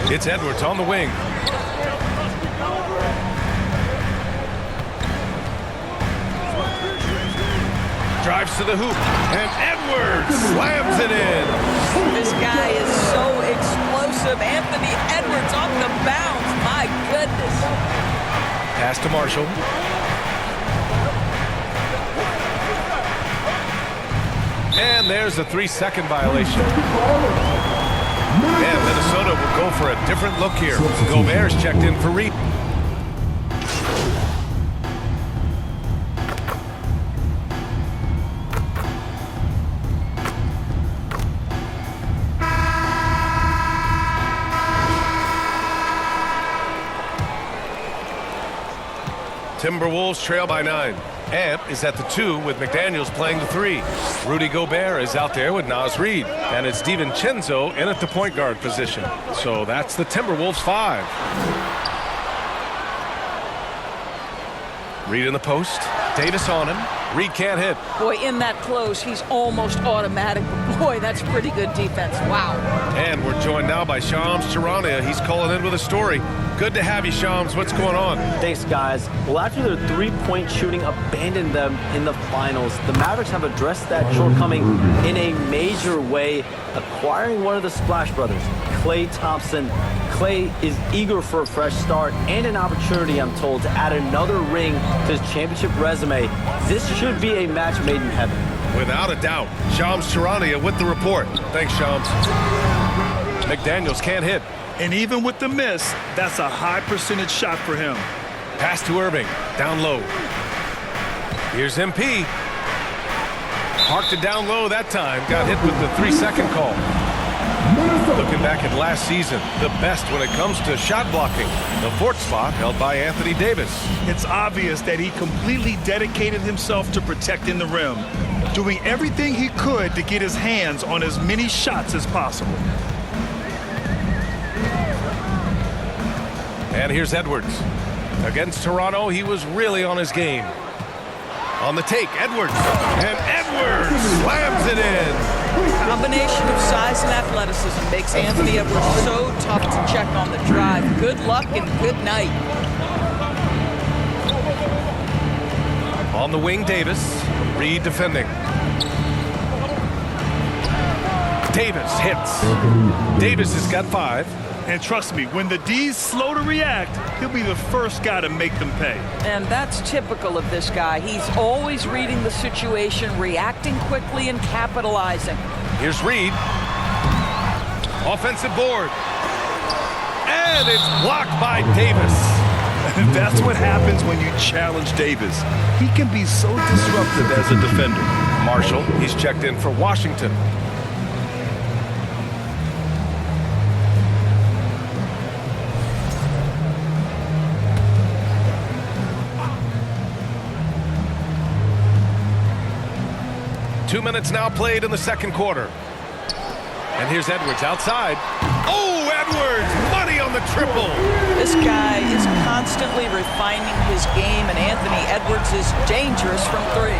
It's Edwards on the wing. Drives to the hoop, and Edwards slams it in. This guy is so explosive. Anthony Edwards off the bounce. My goodness. Pass to Marshall. And there's a 3-second violation. And Minnesota will go for a different look here. Gobert's checked in for Reed. Timberwolves trail by 9. Amp is at the 2 with McDaniels playing the 3. Rudy Gobert is out there with Naz Reid. And it's DiVincenzo in at the point guard position. So that's the Timberwolves 5. Reid in the post. Davis on him. Reid can't hit. Boy, in that close, he's almost automatic. But boy, that's pretty good defense. Wow. And we're joined now by Shams Charania. He's calling in with a story. Good to have you, Shams. What's going on? Thanks, guys. Well, after their three-point shooting abandoned them in the finals, the Mavericks have addressed that shortcoming in a major way, acquiring one of the Splash Brothers, Klay Thompson. Klay is eager for a fresh start and an opportunity, I'm told, to add another ring to his championship resume. This should be a match made in heaven. Without a doubt. Shams Charania with the report. Thanks, Shams. McDaniels can't hit. And even with the miss, that's a high percentage shot for him. Pass to Irving. Down low. Here's MP. Parked it down low that time. Got hit with the 3-second call. Looking back at last season, the best when it comes to shot blocking. The 4th spot held by Anthony Davis. It's obvious that he completely dedicated himself to protecting the rim, doing everything he could to get his hands on as many shots as possible. And here's Edwards. Against Toronto, he was really on his game. On the take, Edwards. And Edwards slams it in. Combination of size and athleticism makes Anthony Edwards so tough to check on the drive. Good luck and good night. On the wing, Davis. Reid defending. Davis hits. Davis has got 5. And trust me, when the D's slow to react, he'll be the first guy to make them pay. And that's typical of this guy. He's always reading the situation, reacting quickly, and capitalizing. Here's Reid. Offensive board. And it's blocked by Davis. That's what happens when you challenge Davis. He can be so disruptive as a defender. Marshall, he's checked in for Washington. Two minutes now played in the second quarter. And here's Edwards outside. Oh, Edwards! Money on the triple! This guy is constantly refining his game, and Anthony Edwards is dangerous from 3.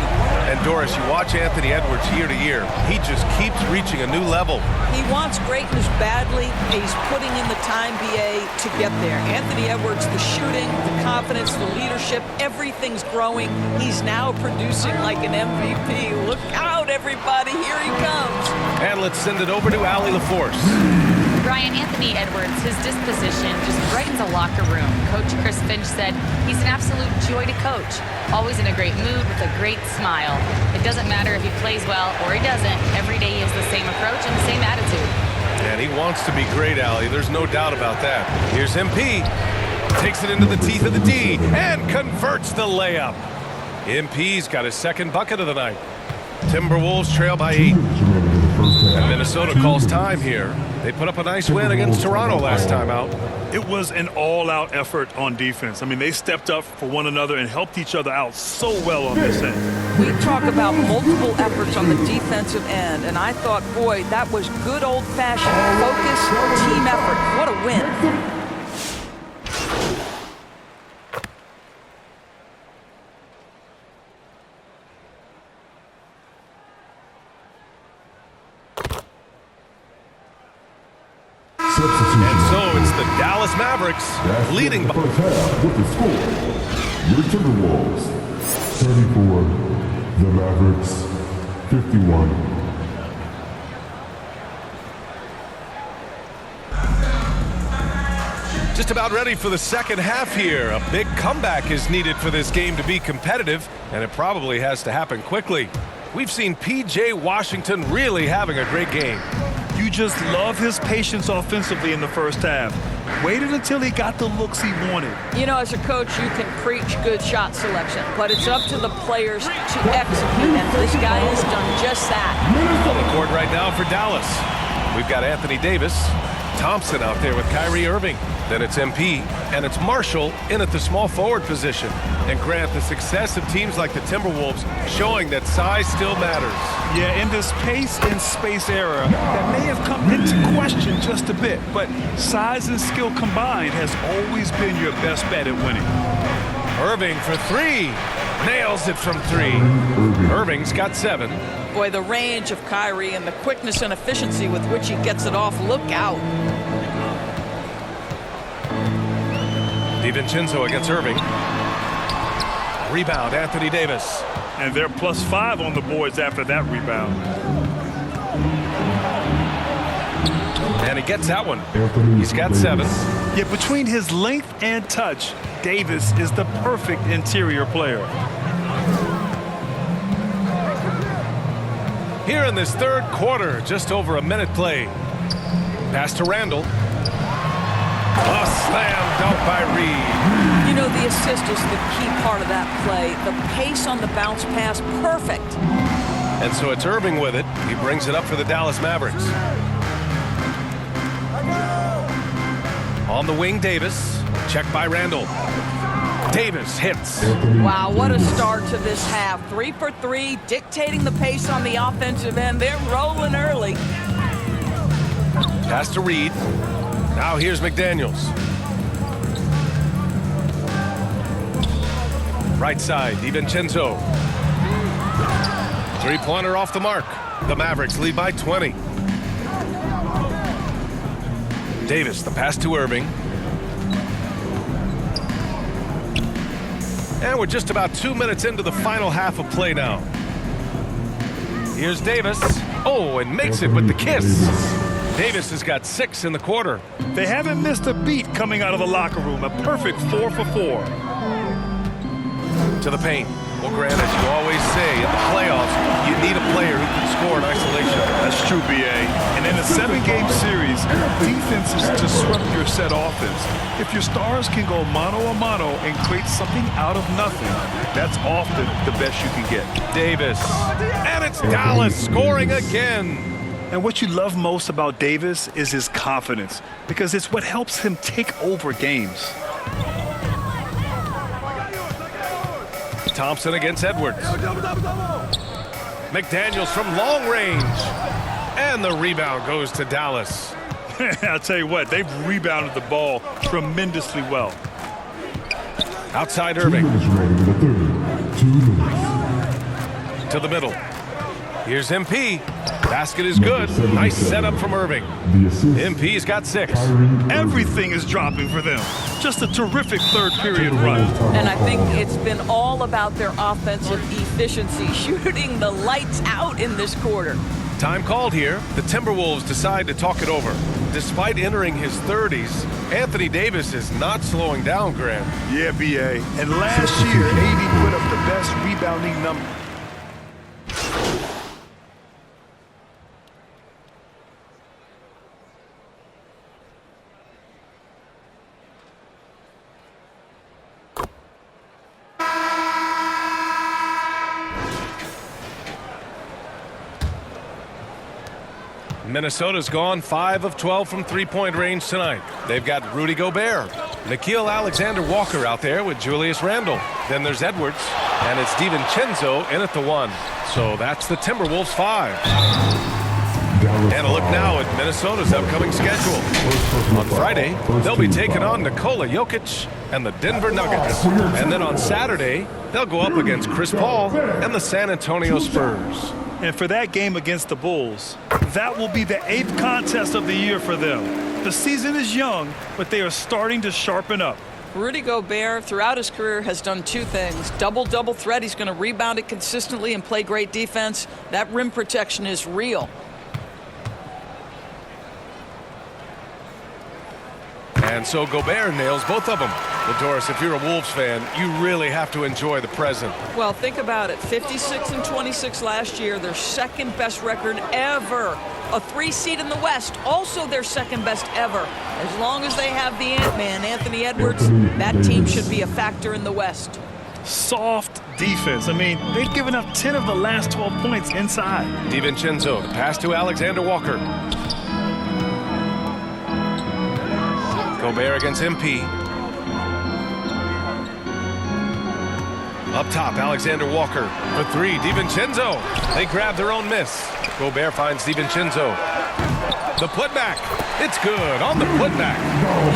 And Doris, you watch Anthony Edwards year to year. He just keeps reaching a new level. He wants greatness badly. He's putting in the time, BA, to get there. Anthony Edwards, the shooting, the confidence, the leadership, everything's growing. He's now producing like an MVP. Look out, everybody. Here he comes. And let's send it over to Allie LaForce. Brian, Anthony Edwards, his disposition just brightens a locker room. Coach Chris Finch said he's an absolute joy to coach. Always in a great mood with a great smile. It doesn't matter if he plays well or he doesn't. Every day he has the same approach and the same attitude. And he wants to be great, Allie. There's no doubt about that. Here's MP. Takes it into the teeth of the D and converts the layup. MP's got his second bucket of the night. Timberwolves trail by 8. And Minnesota calls time here. They put up a nice win against Toronto last time out. It was an all-out effort on defense. I mean, they stepped up for one another and helped each other out so well on this end. We talk about multiple efforts on the defensive end, and I thought, boy, that was good old-fashioned focus, team effort. What a win. And so So it's the Dallas Mavericks leading by... First half with the score. Your Timberwolves 34, the Mavericks 51. Just about ready for the second half here. A big comeback is needed for this game to be competitive, and it probably has to happen quickly. We've seen P.J. Washington really having a great game. You just love his patience offensively in the first half. Waited until he got the looks he wanted. You know, as a coach, you can preach good shot selection, but it's up to the players to execute, and this guy has done just that. On the court right now for Dallas. We've got Anthony Davis, Thompson out there with Kyrie Irving. Then it's MP, and it's Marshall in at the small forward position. And Grant, the success of teams like the Timberwolves showing that size still matters. Yeah, in this pace and space era, that may have come into question just a bit, but size and skill combined has always been your best bet at winning. Irving for three. Nails it from three. Irving's got 7. Boy, the range of Kyrie and the quickness and efficiency with which he gets it off, look out. DiVincenzo against Irving. Rebound, Anthony Davis. And they're +5 on the boards after that rebound. And he gets that one. He's got 7. Yet between his length and touch, Davis is the perfect interior player. Here in this third quarter, just over a minute played. Pass to Randall. A slam dunk by Reed. You know, the assist is the key part of that play. The pace on the bounce pass, perfect. And so it's Irving with it. He brings it up for the Dallas Mavericks. On the wing, Davis. Check by Randall. Davis hits. Wow, what a start to this half. 3 for 3, dictating the pace on the offensive end. They're rolling early. Pass to Reed. Now here's McDaniels. Right side, DiVincenzo. Three-pointer off the mark. The Mavericks lead by 20. Davis, the pass to Irving. And we're just about 2 minutes into the final half of play now. Here's Davis. Oh, and makes it with the kiss. Davis has got 6 in the quarter. They haven't missed a beat coming out of the locker room. A perfect 4 for 4. To the paint. Well, Grant, as you always say, in the playoffs, you need a player who can score in isolation. That's true, B.A. And in a 7-game series, defense is to disrupt your set offense. If your stars can go mano-a-mano and create something out of nothing, that's often the best you can get. Davis. And it's Dallas scoring again. And what you love most about Davis is his confidence, because it's what helps him take over games. Thompson against Edwards. McDaniels from long range. And the rebound goes to Dallas. I'll tell you what, they've rebounded the ball tremendously well. Outside Irving. 2 minutes remaining in the third. 2 minutes. To the middle. Here's MP. Basket is good. Nice setup from Irving. The assist. MP's got 6. Everything is dropping for them. Just a terrific third period run. And I think it's been all about their offensive efficiency, shooting the lights out in this quarter. Time called here. The Timberwolves decide to talk it over. Despite entering his 30s, Anthony Davis is not slowing down, Grant. Yeah, B.A. And last year, AD put up the best rebounding number. Minnesota's gone 5 of 12 from three-point range tonight. They've got Rudy Gobert, Nickeil Alexander-Walker out there with Julius Randle. Then there's Edwards, and it's DiVincenzo in at the 1. So that's the Timberwolves 5. And a look now at Minnesota's upcoming schedule. On Friday, they'll be taking on Nikola Jokic and the Denver Nuggets. And then on Saturday, they'll go up against Chris Paul and the San Antonio Spurs. And for that game against the Bulls, that will be the 8th contest of the year for them. The season is young, but they are starting to sharpen up. Rudy Gobert, throughout his career, has done two things. Double threat. He's going to rebound it consistently and play great defense. That rim protection is real. And so Gobert nails both of them. But Doris, if you're a Wolves fan, you really have to enjoy the present. Well, think about it. 56-26 last year, their second best record ever. A 3 seed in the West, also their second best ever. As long as they have the Ant-Man, Anthony Edwards, that team should be a factor in the West. Soft defense. I mean, they've given up 10 of the last 12 points inside. DiVincenzo, pass to Alexander Walker. Gobert against MP. Up top, Alexander Walker for 3. DiVincenzo. They grab their own miss. Gobert finds DiVincenzo. The putback. It's good on the putback.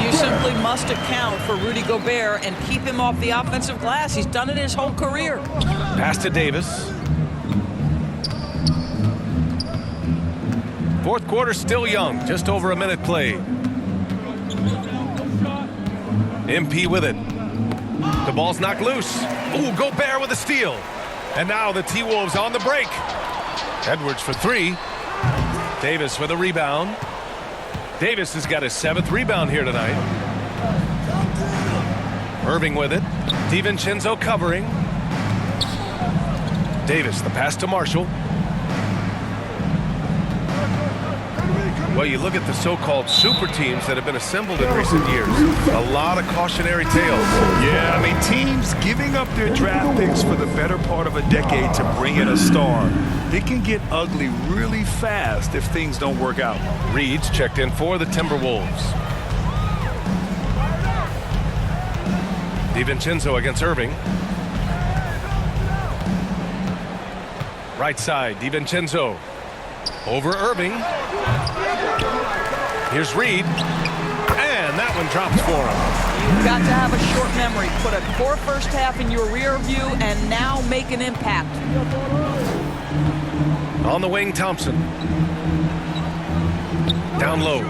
You simply must account for Rudy Gobert and keep him off the offensive glass. He's done it his whole career. Pass to Davis. Fourth quarter still young. Just over a minute played. MP with it. The ball's knocked loose. Ooh, Gobert with a steal. And now the T-Wolves on the break. Edwards for 3. Davis with a rebound. Davis has got his 7th rebound here tonight. Irving with it. DiVincenzo covering. Davis, the pass to Marshall. Well, you look at the so-called super teams that have been assembled in recent years. A lot of cautionary tales. Yeah, I mean, teams giving up their draft picks for the better part of a decade to bring in a star. They can get ugly really fast if things don't work out. Reed's checked in for the Timberwolves. DiVincenzo against Irving. Right side, DiVincenzo. Over Irving. Here's Reed. And that one drops for him. You've got to have a short memory. Put a poor first half in your rear view and now make an impact. On the wing, Thompson. Down low.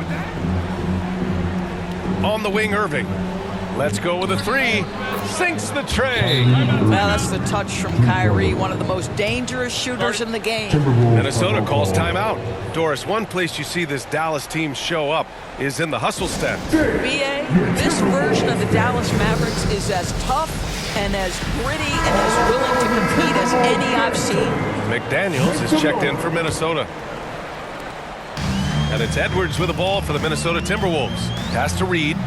On the wing, Irving. Let's go with a 3. Sinks the tray. Well, that's the touch from Kyrie, one of the most dangerous shooters in the game. Minnesota calls timeout. Doris, one place you see this Dallas team show up is in the hustle stats. BA, this version of the Dallas Mavericks is as tough and as gritty and as willing to compete as any I've seen. McDaniels is checked in for Minnesota. And it's Edwards with the ball for the Minnesota Timberwolves. Pass to Reed.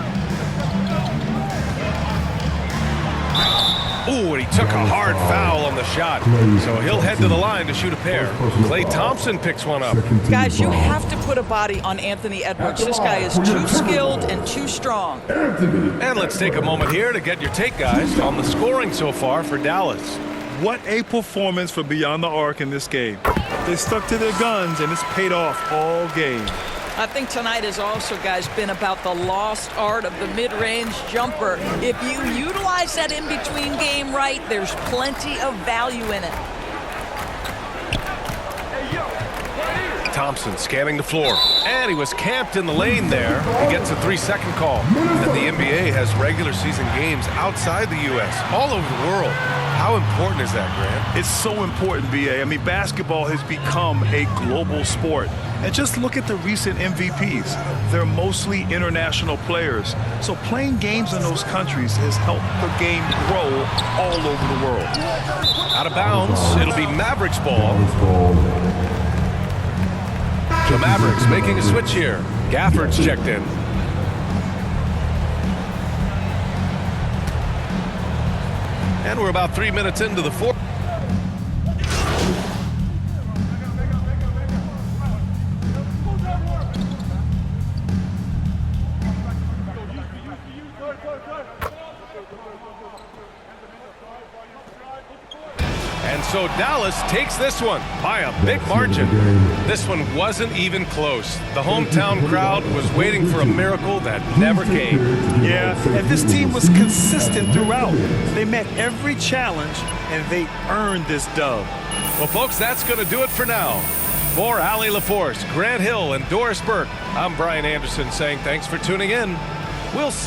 Ooh, and he took a hard foul on the shot. So he'll head to the line to shoot a pair. Klay Thompson picks one up. Guys, you have to put a body on Anthony Edwards. This guy is too skilled and too strong. And let's take a moment here to get your take, guys, on the scoring so far for Dallas. What a performance for Beyond the Arc in this game. They stuck to their guns, and it's paid off all game. I think tonight has also, guys, been about the lost art of the mid-range jumper. If you utilize that in-between game right, there's plenty of value in it. Thompson scanning the floor. And he was camped in the lane there. He gets a 3-second call. And the NBA has regular season games outside the U.S., all over the world. How important is that, Grant? It's so important, B.A. I mean, basketball has become a global sport. And just look at the recent MVPs. They're mostly international players. So playing games in those countries has helped the game grow all over the world. Out of bounds, it'll be Mavericks ball. The Mavericks making a switch here. Gafford's checked in. And we're about 3 minutes into the fourth. And so Dallas takes this one by a big margin. This one wasn't even close. The hometown crowd was waiting for a miracle that never came. Yeah, and this team was consistent throughout. They met every challenge, and they earned this dub. Well, folks, that's going to do it for now. For Allie LaForce, Grant Hill, and Doris Burke, I'm Brian Anderson saying thanks for tuning in. We'll see